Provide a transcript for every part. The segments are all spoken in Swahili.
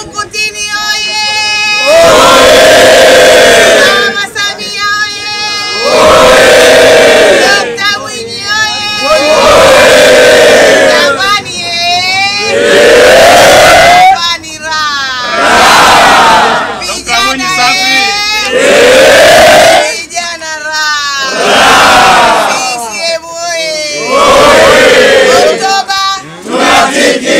Mkutini oye! Mama Samia oye! Dr. Mwinyi oye! Jamani Jamani vijana vijana CCM oye! Oktoba tunatiki!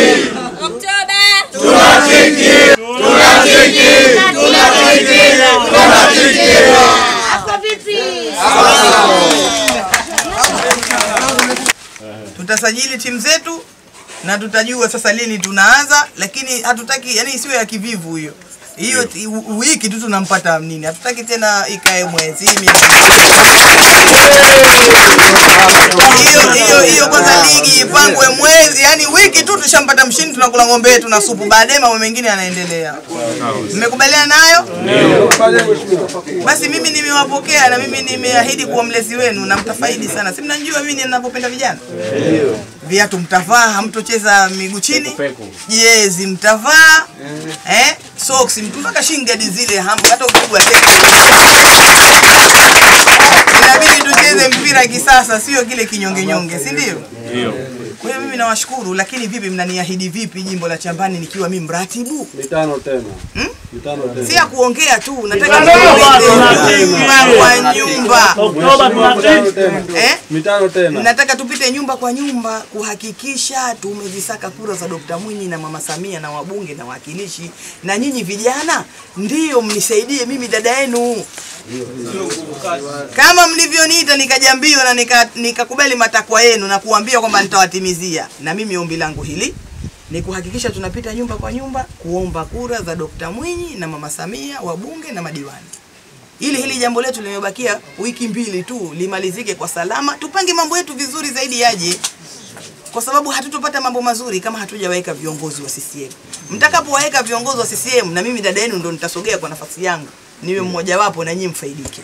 Tutasajili timu zetu na tutajua sasa lini tunaanza, lakini hatutaki yani isiwe ya kivivu hiyo. Hiyo wiki tu tunampata nini? Hatutaki tena ikae mwezi hiyo kwanza ligi ipangwe mwezi, yani wiki tu tushampata mshindi, tunakula ng'ombe yetu na supu, baadaye mambo mengine yanaendelea. Mmekubaliana nayo? Ndio. Basi mimi nimewapokea na mimi nimeahidi kuwa mlezi wenu na mtafaidi sana. Si mnajua mimi ninapopenda vijana? Ndio. Viatu mtavaa, hamtocheza miguu chini. Jezi mtavaa. Socks mpaka shingadi zile hata ukipigwa teke. Inabidi tucheze mpira kisasa, sio kile kinyonge nyonge, si ndio? Ndio. Kwa hiyo mimi nawashukuru, lakini vipi mnaniahidi vipi jimbo la Chambani nikiwa mimi mratibu? Mitano tena. Mitano tena. Si ya kuongea tu, nataka nyumba kwa nyumba. Oktoba tunatiki. Mitano tena. Nataka tupite nyumba kwa nyumba kuhakikisha tumezisaka kura za Dr. Mwinyi na Mama Samia na wabunge na wakilishi, na nyinyi vijana ndio mnisaidie mimi dada yenu. Kama mlivyoniita nikajambiwa na nikakubali matakwa yenu na kuambia kwamba nitawatimizia, na mimi ombi langu hili ni kuhakikisha tunapita nyumba kwa nyumba kuomba kura za Dr. Mwinyi na Mama Samia, wabunge na madiwani. Hili jambo letu limebakia wiki mbili tu limalizike kwa salama, tupange mambo yetu vizuri zaidi yaje. Kwa sababu hatutopata mambo mazuri kama hatujaweka viongozi wa CCM. Mtakapoweka viongozi wa CCM na mimi dada yenu ndo nitasogea kwa nafasi yangu, niwe mmoja wapo na nyinyi mfaidike.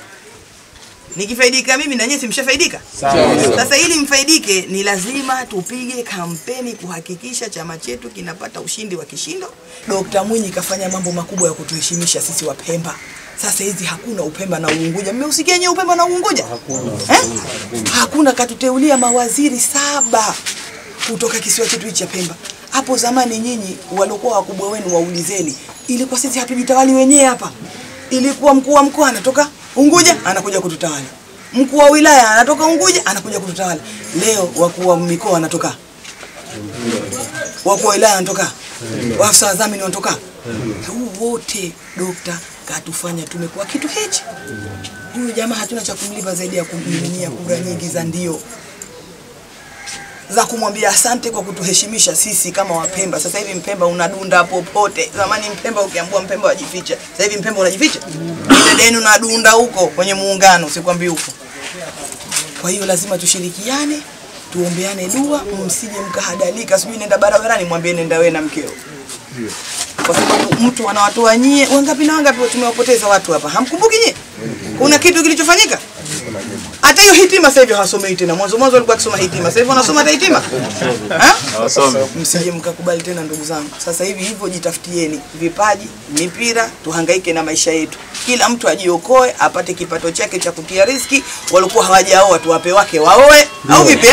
Nikifaidika mimi na nyinyi simshafaidika? Sasa ili mfaidike ni lazima tupige kampeni kuhakikisha chama chetu kinapata ushindi wa kishindo. Dr. Mwinyi kafanya mambo makubwa ya kutuheshimisha sisi wa Pemba. Sasa hizi hakuna Upemba na Uunguja. Mmeusikia nyewe Upemba na Uunguja? Hakuna. Katuteulia mawaziri 7 kutoka kisiwa chetu cha Pemba. Hapo zamani nyinyi waliokuwa wakubwa wenu waulizeni, ilikuwa sisi hatujitawali wenyewe hapa. Ilikuwa mkuu wa mkoa anatoka Unguja anakuja kututawala. Mkuu wa wilaya anatoka Unguja anakuja kututawala. Leo wakuu wa mikoa anatoka. Wakuu wa wilaya anatoka. Waafisa wa dhamini wanatoka. Wote Dr. katufanya tumekuwa kitu hichi. Huyu jamaa hatuna cha kumlipa zaidi ya kumiminia kura nyingi za ndio, za kumwambia asante kwa kutuheshimisha sisi kama Wapemba. Sasa hivi Mpemba unadunda popote. Zamani Mpemba ukiambua Mpemba wajificha. Sasa hivi Mpemba unajificha. Dada yenu unadunda huko kwenye muungano, sikwambii huko. Kwa hiyo lazima tushirikiane, tuombeane dua, msije mkahadalika. Sijui nenda barabarani mwambie nenda wewe na mkeo. Kwa sababu mtu anawatoa nyie, wangapi na wangapi tumewapoteza watu hapa. Hamkumbuki nyie? Kuna kitu kilichofanyika? Hata hiyo hitima sasa hivi hawasomei tena. Mwanzo walikuwa kusoma hitima. Sasa hivi wanasoma hata hitima. Hawasome. Msije mkakubali tena ndugu zangu. Sasa hivi hivyo jitafutieni vipaji, mipira, tuhangaike na maisha yetu. Kila mtu ajiokoe, apate kipato chake cha kutia riziki. Walikuwa hawajaoa tuwape wake waoe au vipi?